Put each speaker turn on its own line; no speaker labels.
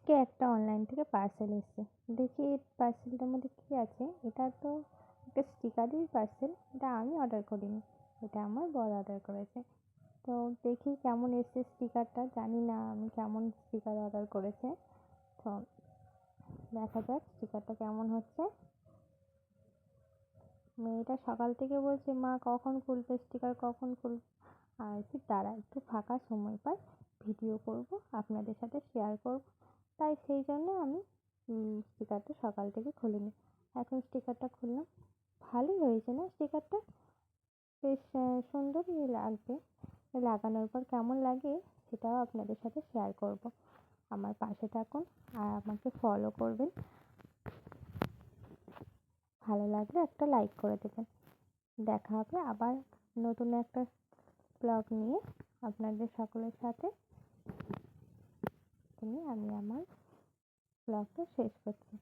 আজকে একটা অনলাইন থেকে পার্সেল এসেছে। দেখি পার্সেলটার মধ্যে কী আছে। এটা তো একটা স্টিকারের পার্সেল। এটা আমি অর্ডার করিনি, এটা আমার বর অর্ডার করেছে। তো দেখি কেমন এসেছে স্টিকারটা। জানি না আমি কেমন স্টিকার অর্ডার করেছে। তো দেখা যাক স্টিকারটা কেমন হচ্ছে। মেয়েটা সকাল থেকে বলছে, মা কখন খুলবে স্টিকার, কখন খুলবে। আর কি দাঁড়া, একটু ফাঁকা সময় পাই, ভিডিও করব, আপনাদের সাথে শেয়ার করব। তাই সেই জন্য আমি স্টিকারটা সকাল থেকে খুলিনি। এখন স্টিকারটা খুললাম। ভালোই হয়েছে না স্টিকারটা? বেশ সুন্দরই লাগবে। লাগানোর পর কেমন লাগে সেটাও আপনাদের সাথে শেয়ার করব। আমার পাশে থাকুন আর আমাকে ফলো করবেন। ভালো লাগলে একটা লাইক করে দেবেন। দেখা হবে আবার নতুন একটা ব্লগ নিয়ে আপনাদের সকলের সাথে। আমি আমার ব্লগটা শেষ করছি।